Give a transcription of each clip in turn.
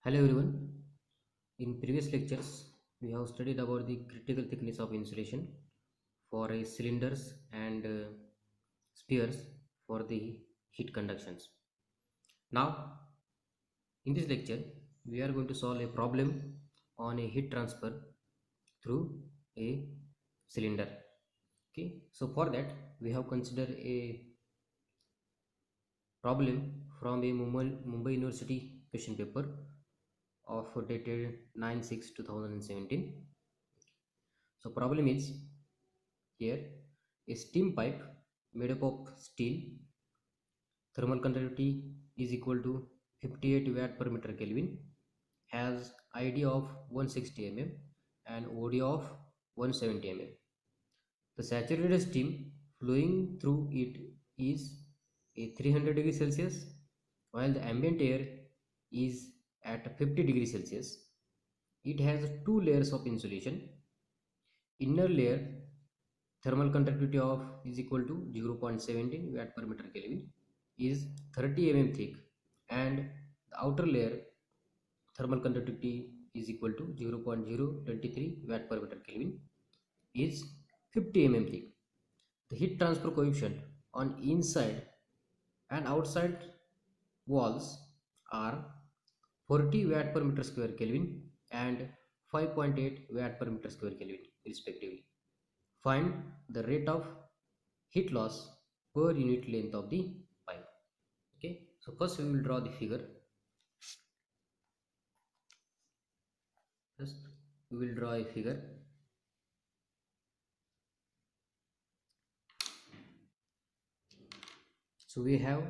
Hello everyone. In previous lectures, we have studied about the critical thickness of insulation for a cylinders and spheres for the heat conductions. Now, in this lecture, we are going to solve a problem on a heat transfer through a cylinder. Okay, so for that, we have considered a problem from a Mumbai University question paper of dated 9/6/2017. So problem is here a steam pipe made up of steel, thermal conductivity is equal to 58 watt per meter Kelvin, has ID of 160 mm and OD of 170 mm. The saturated steam flowing through it is a 300 degrees Celsius while the ambient air is at 50 degrees Celsius. It has two layers of insulation. Inner layer thermal conductivity of is equal to 0.17 watt per meter Kelvin is 30 mm thick, and the outer layer thermal conductivity is equal to 0.023 watt per meter Kelvin is 50 mm thick. The heat transfer coefficient on inside and outside walls are 40 watt per meter square Kelvin and 5.8 watt per meter square Kelvin respectively. Find the rate of heat loss per unit length of the pipe. Okay, so first we will draw the figure. First we will draw a figure. So we have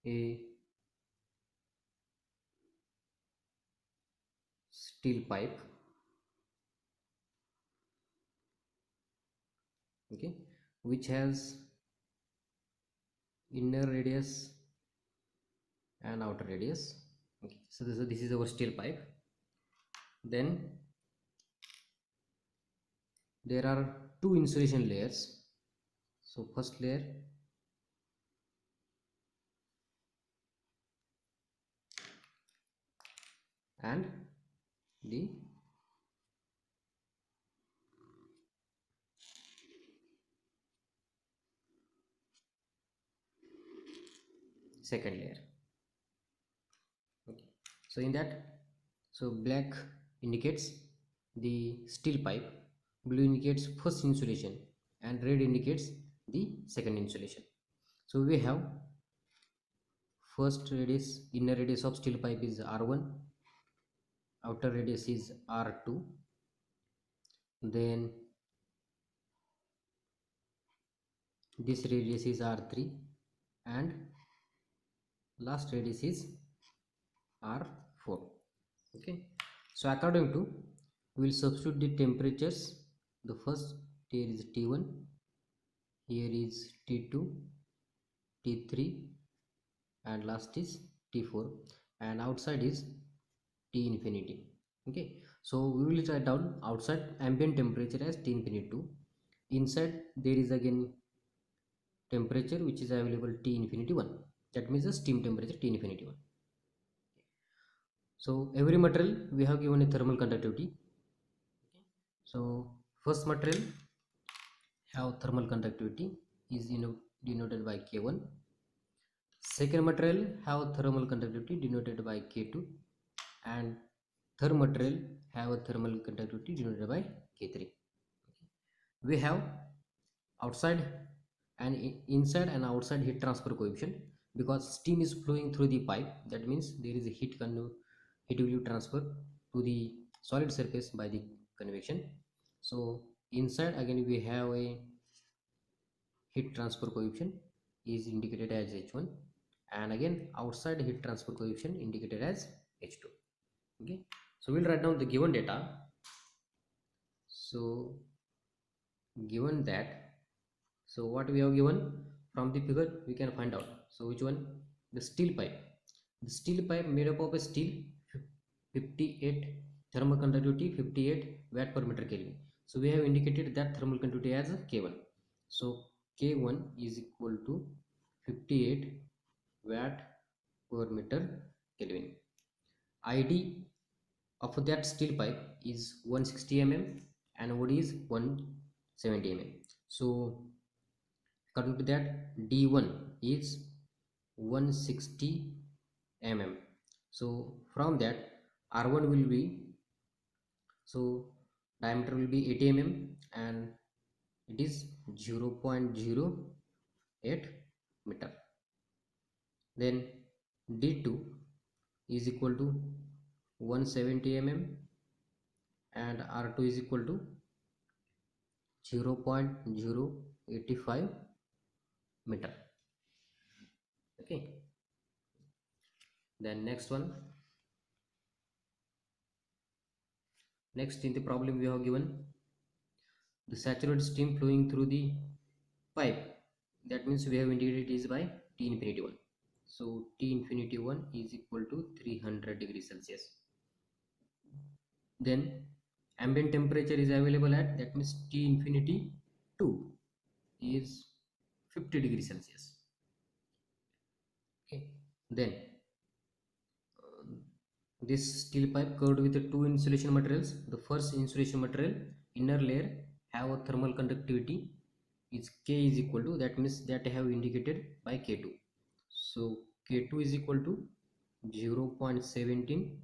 a steel pipe, okay, which has inner radius and outer radius. Okay, so this is our steel pipe. Then there are two insulation layers. So first layer and the second layer. Okay, so in that, so black indicates the steel pipe, blue indicates first insulation, and red indicates the second insulation. So we have first radius, inner radius of steel pipe is R1, outer radius is R2, then this radius is R3, and last radius is R4. Okay, so according to, we will substitute the temperatures. The first here is T1, here is T2, T3, and last is T4, and outside is T infinity. Okay, so we will write down outside ambient temperature as T infinity 2. Inside there is again temperature which is available T infinity 1. That means the steam temperature T infinity 1. So every material we have given a thermal conductivity. So first material have thermal conductivity is denoted by K1. Second material have thermal conductivity denoted by K2, and third material have a thermal conductivity denoted by K3. We have outside and inside and outside heat transfer coefficient because steam is flowing through the pipe. That means there is a heat will transfer to the solid surface by the convection. So inside again we have a heat transfer coefficient is indicated as H1, and again outside heat transfer coefficient indicated as H2. Okay, so we'll write down the given data. So given that, so what we have given from the figure we can find out. So which one? The steel pipe. The steel pipe made up of a steel, 58 thermal conductivity 58 watt per meter Kelvin. So we have indicated that thermal conductivity as K1. So K1 is equal to 58 watt per meter Kelvin. ID of that steel pipe is 160 mm and OD is 170 mm. So according to that, D1 is 160 mm. So from that, R1 will be, so diameter will be 80 mm and it is 0.08 meter. Then D2 is equal to 170 mm and R2 is equal to 0.085 meter. Okay. Then next one. Next in the problem we have given the saturated steam flowing through the pipe. That means we have indicated is by T infinity 1. So T infinity 1 is equal to 300 degrees Celsius. Then ambient temperature is available at, that means T infinity 2 is 50 degrees Celsius. Okay. Then this steel pipe covered with the two insulation materials. The first insulation material inner layer have a thermal conductivity is K is equal to, that means that I have indicated by K2. So K2 is equal to 0.17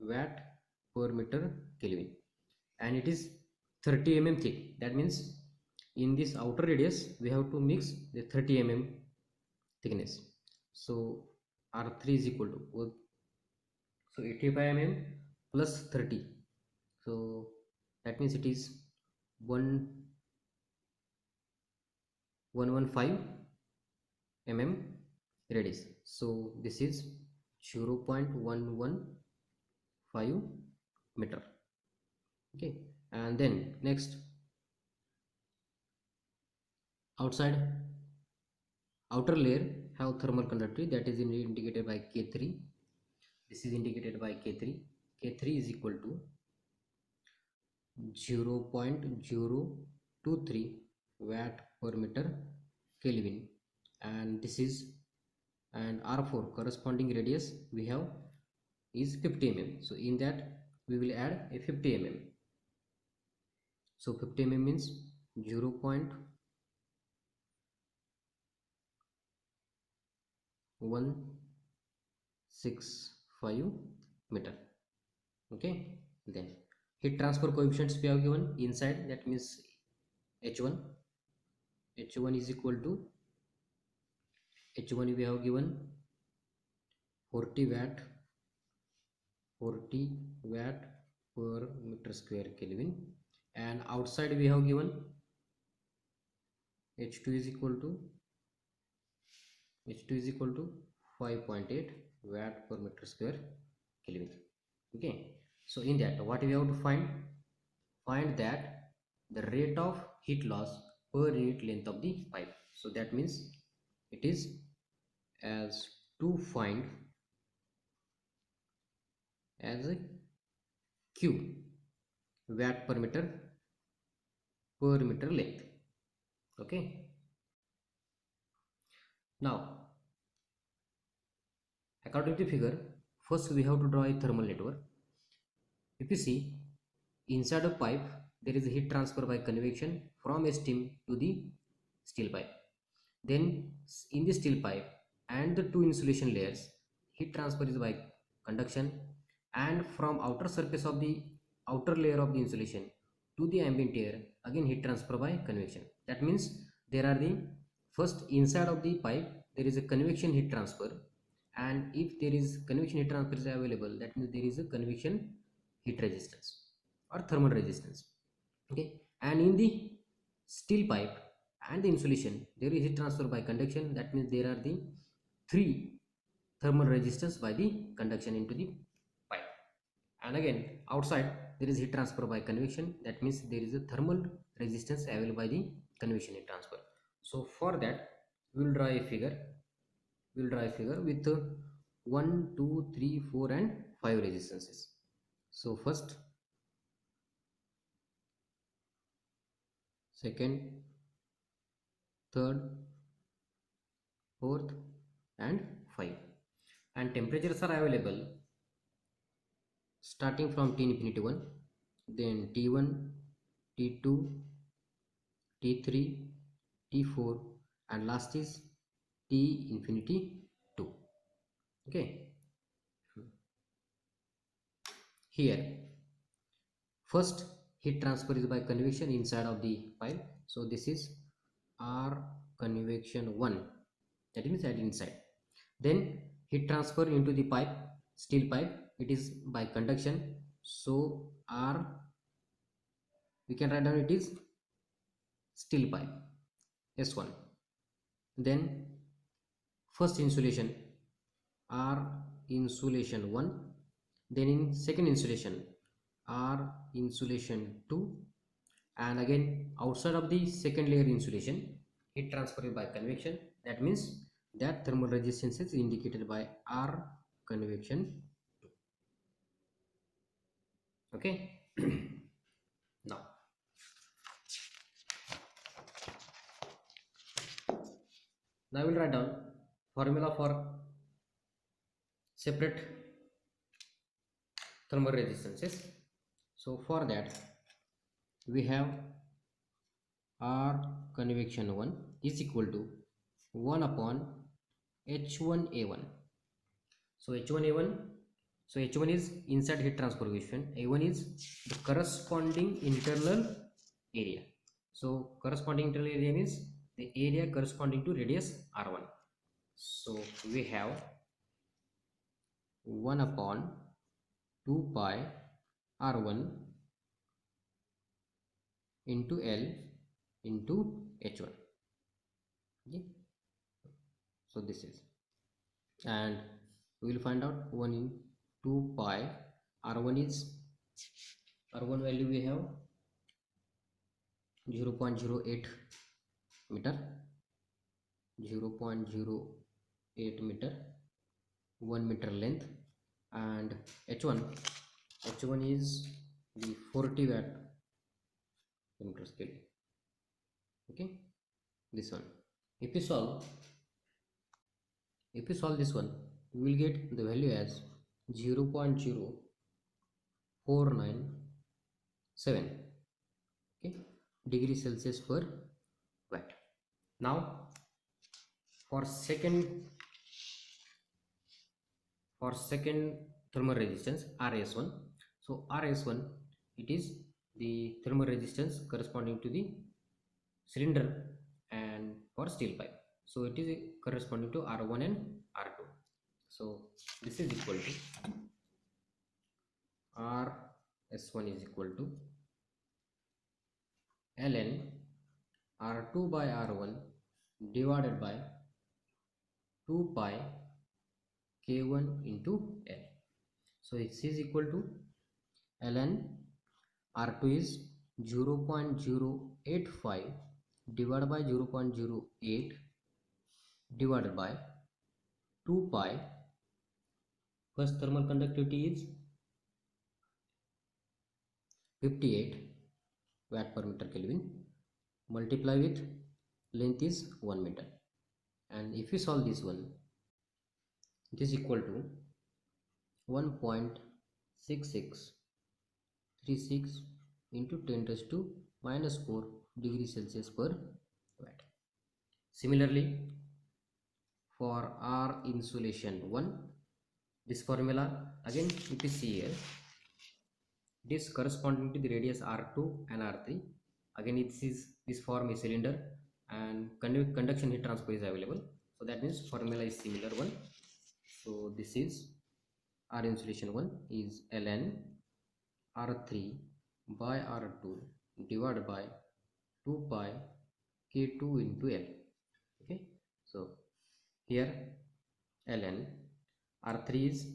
watt per meter Kelvin and it is 30 mm thick. That means in this outer radius we have to mix the 30 mm thickness. So R3 is equal to, so 85 mm plus 30, so that means it is 115 mm radius. So this is 0.115 meter. Okay. And then next, outer layer have thermal conductivity, that is indicated by K3. This is indicated by K3. K3 is equal to 0.023 watt per meter Kelvin and this is, and R4 corresponding radius we have is 50 mm. So in that we will add a 50 mm. So 50 mm means 0.165 meter. Okay. Then heat transfer coefficients we have given inside, that means H1 is equal to, H1 we have given 40 watt 40 watt per meter square Kelvin and outside we have given H2 is equal to 5.8 watt per meter square Kelvin. Okay. So in that what we have to find that the rate of heat loss per unit length of the pipe. So that means it is as to find as a Q watt per meter length. Okay. Now according to the figure, first we have to draw a thermal network. If you see, inside a pipe there is a heat transfer by convection from a steam to the steel pipe. Then in the steel pipe and the two insulation layers, heat transfer is by conduction and from outer surface of the outer layer of the insulation to the ambient air, again heat transfer by convection. That means there are the first inside of the pipe there is a convection heat transfer, and if there is convection heat transfer is available, that means there is a convection heat resistance or thermal resistance. Okay. And in the steel pipe and the insulation there is heat transfer by conduction, that means there are the three thermal resistance by the conduction into the pipe. And again outside there is heat transfer by convection, that means there is a thermal resistance available by the convection heat transfer. So for that we will draw a figure with 1 2 3 4 and 5 resistances. So first, second, third, fourth and 5, and temperatures are available starting from T infinity 1, then T1, T2, T3, T4, and last is T infinity 2. Okay, here first heat transfer is by convection inside of the pipe. So this is R convection 1, that means at inside. Then heat transfer into the pipe, steel pipe, it is by conduction. So R, we can write down it is steel pipe S1. Then first insulation R insulation 1, then in second insulation R insulation 2, and again outside of the second layer insulation heat transfer by convection, that means that thermal resistance is indicated by R convection 2. Okay. Now I will write down formula for separate thermal resistances. So for that we have R convection 1 is equal to 1 upon H1A1. So H1A1, so H1 is inside heat transfer coefficient, A1 is the corresponding internal area. So corresponding internal area means the area corresponding to radius R1. So we have 1 upon 2 pi R1 into L into H1. Okay. So this is, and we will find out 1 in 2 pi R1 is, R1 value we have 0.08 meter, 0.08 meter, 1 meter length, and H1 is the 40 watt per meter scale. Okay, this one, if you solve this one, we will get the value as 0.0497, okay, degree Celsius per watt. Now for second thermal resistance RS1, so RS1, it is the thermal resistance corresponding to the cylinder and for steel pipe, so it is corresponding to R1 and R2. So this is equal to RS1 is equal to ln R2 by R1 divided by 2 pi K1 into L. So it is equal to ln R2 is 0.085 divided by 0.08 divided by 2 pi. First thermal conductivity is 58 watt per meter Kelvin, multiply with length is 1 meter, and if you solve this one, it is equal to 1.6636 into 10 raised to minus 4 degree Celsius per watt. Similarly for R insulation 1, this formula again, if you see here, it is corresponding to the radius R2 and R3. Again this form is cylinder and conduction heat transfer is available, so that means formula is similar one. So this is R insulation 1 is ln R3 by R2 divided by 2 pi K2 into L. Okay, so here ln R3 is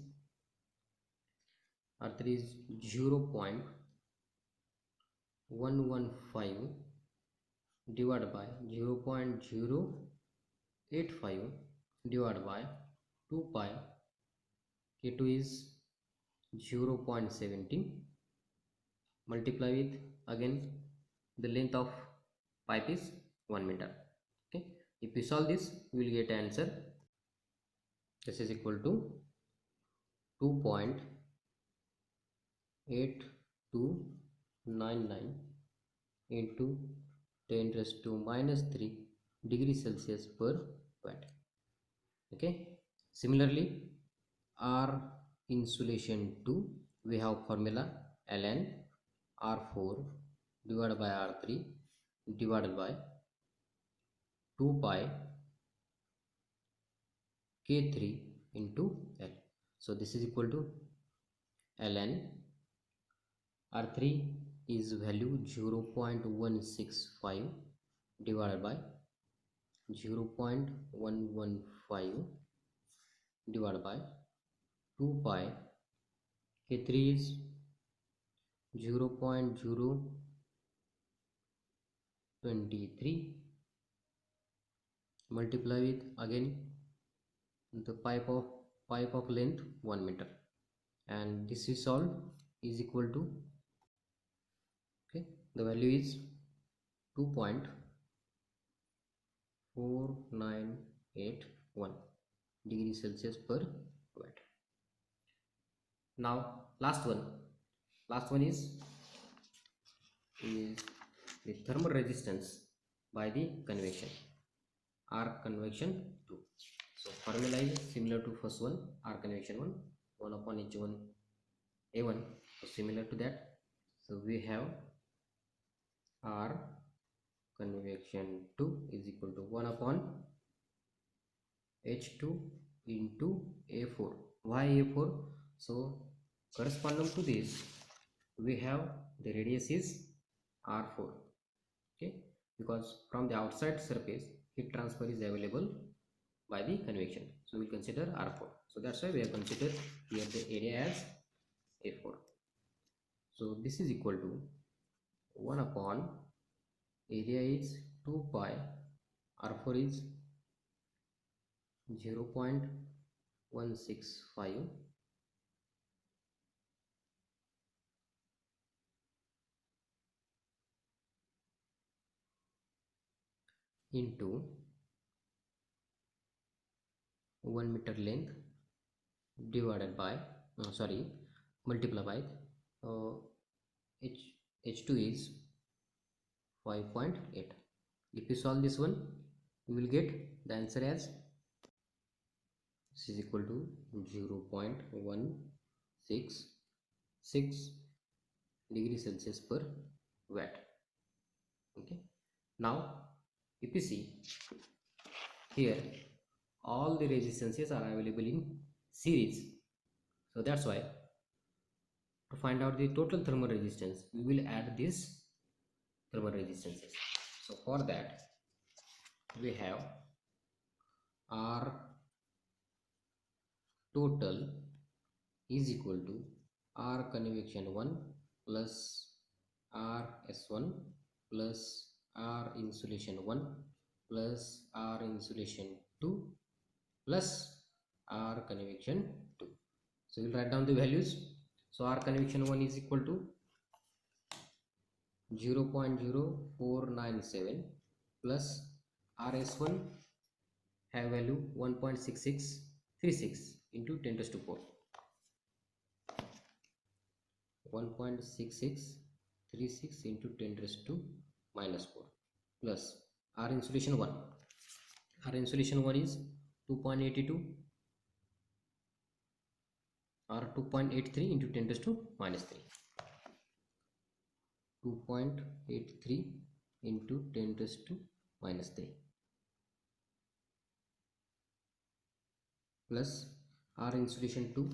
0.115 divided by 0.085 divided by 2 pi K2 is 0.17, multiply with again the length of pipe is 1 meter. Okay, if we solve this, we will get answer. This is equal to 8299 into 10 raised to minus 3 degree Celsius per watt. Okay, similarly R insulation 2, we have formula ln R4 divided by R3 divided by 2 pi K3 into L. So this is equal to ln R3 is value 0.165 divided by 0.115 divided by 2 pi. K3 is 0.023 multiply with again the pipe of length 1 meter, and this is all is equal to, okay, the value is 2.4981 degree Celsius per watt. Now last one is the thermal resistance by the convection, arc convection 2. So formula is similar to first one, arc convection 1 upon h1 a1. So similar to that, so we have R convection 2 is equal to 1 upon h2 into a4. Why a4? So corresponding to this we have the radius is R4, okay, because from the outside surface heat transfer is available by the convection, so we consider R4. So that's why we have considered here the area as A4. So this is equal to 1 upon area is 2 pi, R4 is 0.165 into 1 meter length divided by multiply by h2 is 5.8. If you solve this one, you will get the answer as this is equal to 0.166 degree Celsius per watt. Okay, now if you see here, all the resistances are available in series, so that's why to find out the total thermal resistance we will add this thermal resistances. So for that we have R total is equal to R convection 1 plus R S1 plus R insulation 1 plus R insulation 2 plus R convection 2. So we'll write down the values. So R convection 1 is equal to 0.0497 plus RS1 have value 1.6636 into 10 raised to 4. 1.6636 into 10 raised to minus 4 plus R insulation 1. R insulation 1 is 2.82 or 2.83 into 10 raised to minus 3. 2.83 into 10 raised to minus 3 plus R insulation 2.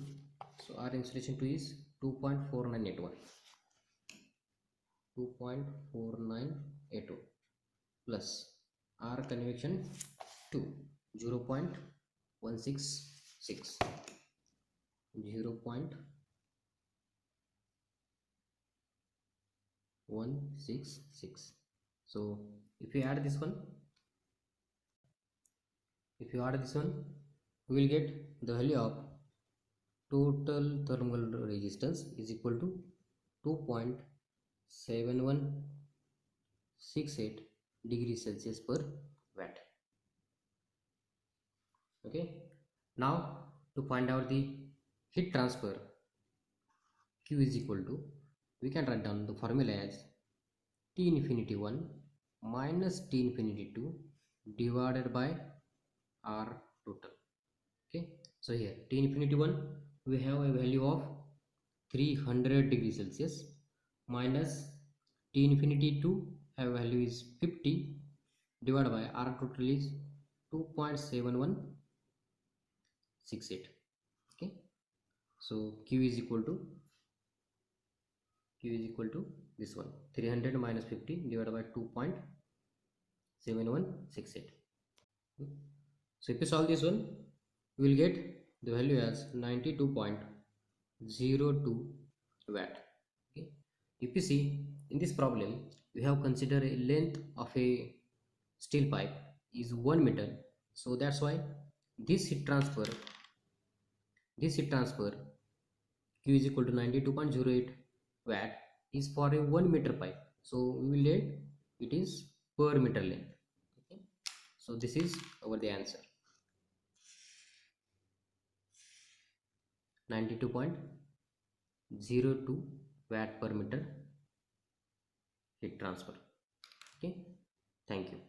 So R insulation 2 is 2.4981. 2.4981 plus R convection 2 0.166 0.166. So if you add this one, we will get the value of total thermal resistance is equal to 2.7168 degrees Celsius per watt. Okay, now to find out the heat transfer Q is equal to, we can write down the formula as T infinity 1 minus T infinity 2 divided by R total. Okay, so here T infinity 1 we have a value of 300 degrees Celsius minus T infinity 2 have value is 50 divided by R total is 2.7168. Okay, so Q is equal to this one, 300 minus 50 divided by 2.7168. So if you solve this one, we will get the value as 92.02 watt. Okay, if you see in this problem, we have considered a length of a steel pipe is 1 meter, so that's why this heat transfer Q is equal to 92.08 watt is for a 1 meter pipe, so we will get it is per meter length. Okay, so this is our the answer, 92.02 watt per meter heat transfer. Okay, thank you.